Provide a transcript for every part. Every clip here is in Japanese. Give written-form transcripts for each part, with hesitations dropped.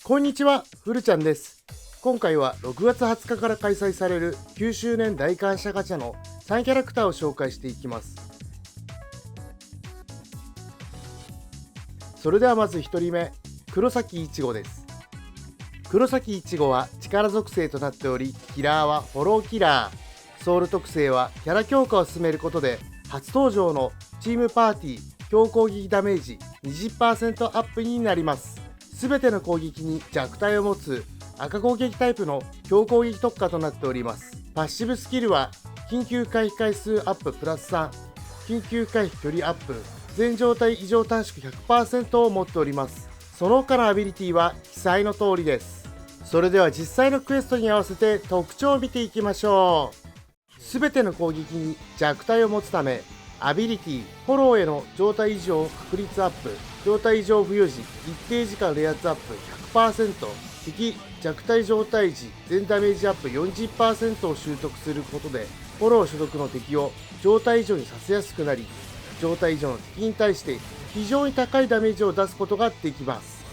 こんにちは、ふるちゃんです。今回は6月20日から開催される9周年大感謝ガチャの3キャラクターを紹介していきます。それではまず1人目、黒崎いちごです。黒崎いちごは力属性となっており、キラーはフォローキラー、ソウル特性はキャラ強化を進めることで初登場のチームパーティー強攻撃ダメージ 20% アップになります。すべての攻撃に弱体を持つ赤攻撃タイプの強攻撃特化となっております。パッシブスキルは緊急回避回数アッププラス3、緊急回避距離アップ、全状態異常短縮 100% を持っております。その他のアビリティは記載の通りです。それでは実際のクエストに合わせて特徴を見ていきましょう。すべての攻撃に弱体を持つため、アビリティ、フォローへの状態異常確率アップ、状態異常付与時、一定時間冷圧アップ 100%、敵弱体状態時、全ダメージアップ 40% を習得することで、フォロー所属の敵を状態異常にさせやすくなり、状態異常の敵に対して非常に高いダメージを出すことができます。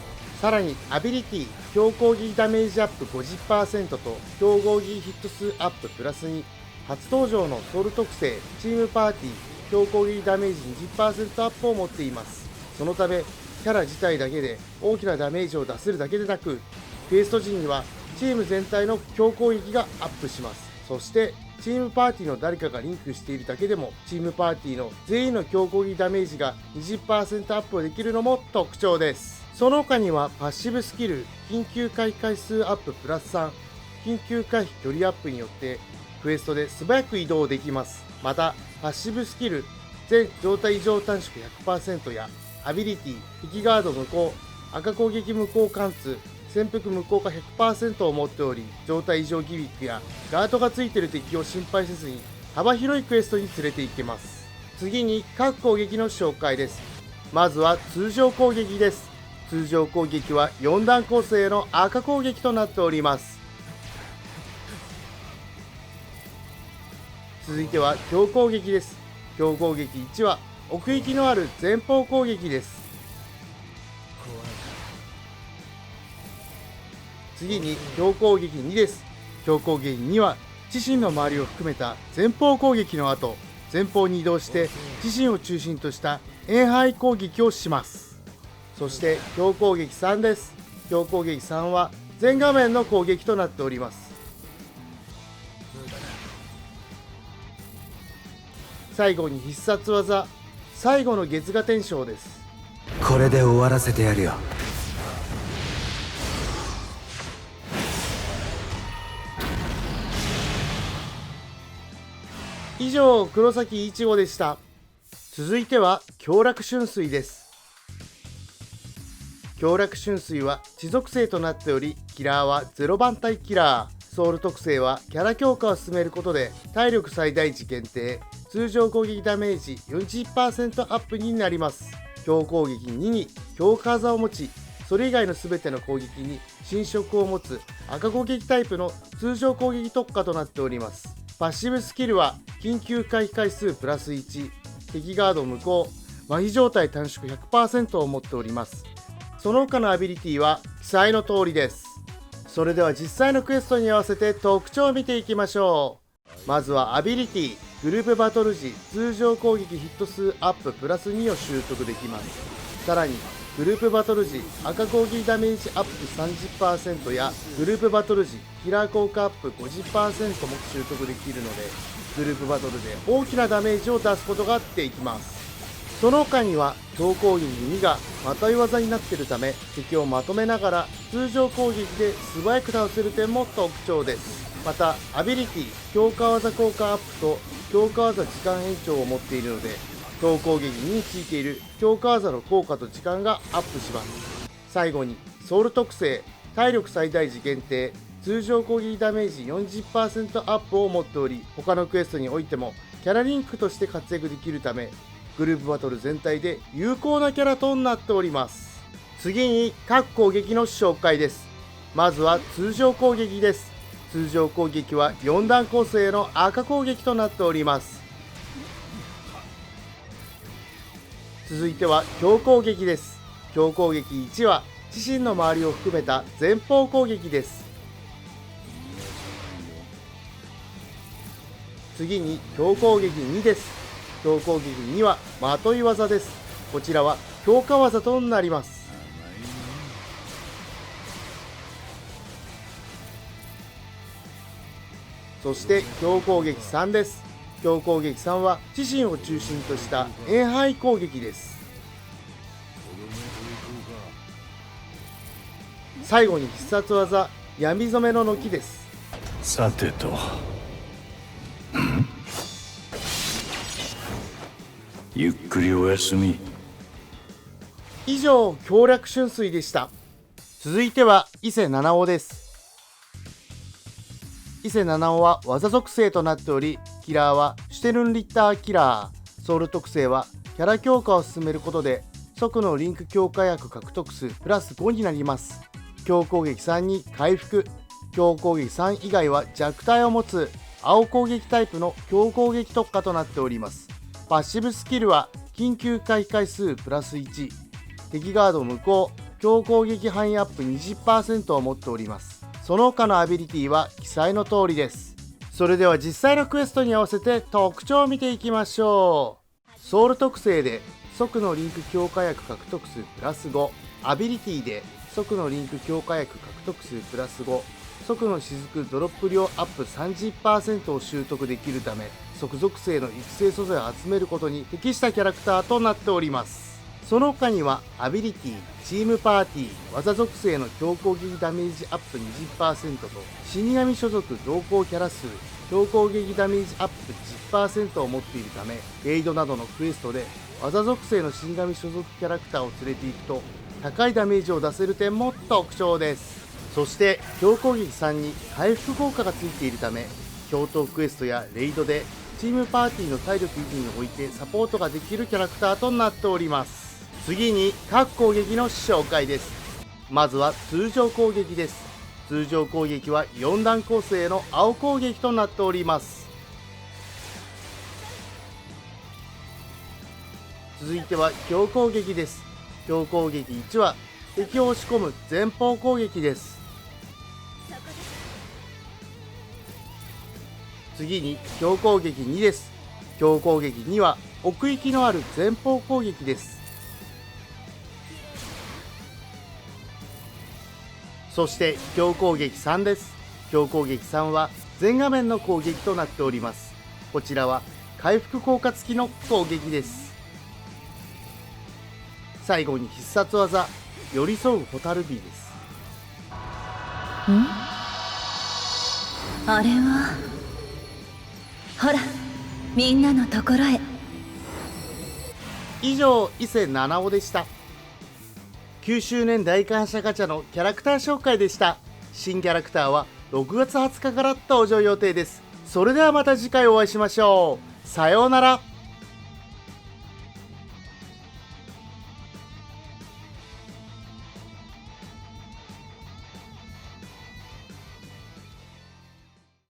さらに、アビリティ、強攻撃ダメージアップ 50% と強攻撃ヒット数アッププラス2、初登場のソウル特性、チームパーティー、強攻撃ダメージ 20% アップを持っています。そのため、キャラ自体だけで大きなダメージを出せるだけでなく、クエスト時にはチーム全体の強攻撃がアップします。そして、チームパーティーの誰かがリンクしているだけでも、チームパーティーの全員の強攻撃ダメージが 20% アップできるのも特徴です。その他にはパッシブスキル、緊急回避回数アッププラス3、緊急回避距離アップによって、クエストで素早く移動できます。また、パッシブスキル、全状態異常短縮 100% や、アビリティ、敵ガード無効、赤攻撃無効貫通、潜伏無効化 100% を持っており、状態異常ギミックやガードがついている敵を心配せずに幅広いクエストに連れて行けます。次に各攻撃の紹介です。まずは通常攻撃です。通常攻撃は4段構成の赤攻撃となっております。続いては強攻撃です。強攻撃1は奥行きのある前方攻撃です。次に強攻撃2です。強攻撃2は自身の周りを含めた前方攻撃の後、前方に移動して自身を中心とした遠範囲攻撃をします。そして強攻撃3です。強攻撃3は全画面の攻撃となっております。最後に必殺技、最後の月牙天将です。これで終わらせてやるよ。以上、黒崎いちごでした。続いては強楽春水です。強楽春水は地属性となっており、キラーは0番隊キラー、ソウル特性はキャラ強化を進めることで体力最大値限定、通常攻撃ダメージ 40% アップになります。強攻撃2に強化技を持ち、それ以外の全ての攻撃に侵食を持つ赤攻撃タイプの通常攻撃特化となっております。パッシブスキルは緊急回避回数プラス1、敵ガード無効、麻痺状態短縮 100% を持っております。その他のアビリティは記載の通りです。それでは実際のクエストに合わせて特徴を見ていきましょう。まずはアビリティ、グループバトル時通常攻撃ヒット数アッププラス2を習得できます。さらにグループバトル時赤攻撃ダメージアップ 30% やグループバトル時キラー効果アップ 50% も習得できるので、グループバトルで大きなダメージを出すことができます。その他には強攻撃2がまとい技になっているため、敵をまとめながら通常攻撃で素早く倒せる点も特徴です。またアビリティ、強化技効果アップと強化技時間延長を持っているので、強攻撃についている強化技の効果と時間がアップします。最後にソウル特性、体力最大時限定、通常攻撃ダメージ 40% アップを持っており、他のクエストにおいてもキャラリンクとして活躍できるため、グループバトル全体で有効なキャラとなっております。次に各攻撃の紹介です。まずは通常攻撃です。通常攻撃は4段構成の赤攻撃となっております。続いては強攻撃です。強攻撃1は自身の周りを含めた前方攻撃です。次に強攻撃2です。強攻撃2はまとい技です。こちらは強化技となります。そして強攻撃3です。強攻撃3は自身を中心とした遠範囲攻撃です。最後に必殺技闇染めの軒です。さてとゆっくりお休み。以上強略春水でした。続いては伊勢七尾です。伊勢七尾は技属性となっており、キラーはシュテルンリッターキラー、ソウル特性はキャラ強化を進めることで即のリンク強化薬獲得数プラス5になります。強攻撃3に回復、強攻撃3以外は弱体を持つ青攻撃タイプの強攻撃特化となっております。パッシブスキルは緊急回避回数プラス1、敵ガード無効、強攻撃範囲アップ 20% を持っております。その他のアビリティは記載の通りです。それでは実際のクエストに合わせて特徴を見ていきましょう。ソウル特性で即のリンク強化薬獲得数プラス5、アビリティで即のリンク強化薬獲得数プラス5、即の雫ドロップ量アップ 30% を習得できるため、即属性の育成素材を集めることに適したキャラクターとなっております。その他にはアビリティ、チームパーティー、技属性の強攻撃ダメージアップ 20% と死神所属同行キャラ数、強攻撃ダメージアップ 10% を持っているため、レイドなどのクエストで技属性の死神所属キャラクターを連れていくと高いダメージを出せる点も特徴です。そして強攻撃3に回復効果がついているため、共闘クエストやレイドでチームパーティーの体力維持においてサポートができるキャラクターとなっております。次に各攻撃の紹介です。まずは通常攻撃です。通常攻撃は4段構成の青攻撃となっております。続いては強攻撃です。強攻撃1は敵を押し込む前方攻撃です。次に強攻撃2です。強攻撃2は奥行きのある前方攻撃です。そして強攻撃3です。強攻撃3は全画面の攻撃となっております。こちらは回復効果付きの攻撃です。最後に必殺技寄り添う蛍火です。あれはほら、みんなのところへ。以上伊勢七尾でした。9周年大感謝ガチャのキャラクター紹介でした。新キャラクターは6月20日から登場予定です。それではまた次回お会いしましょう。さようなら。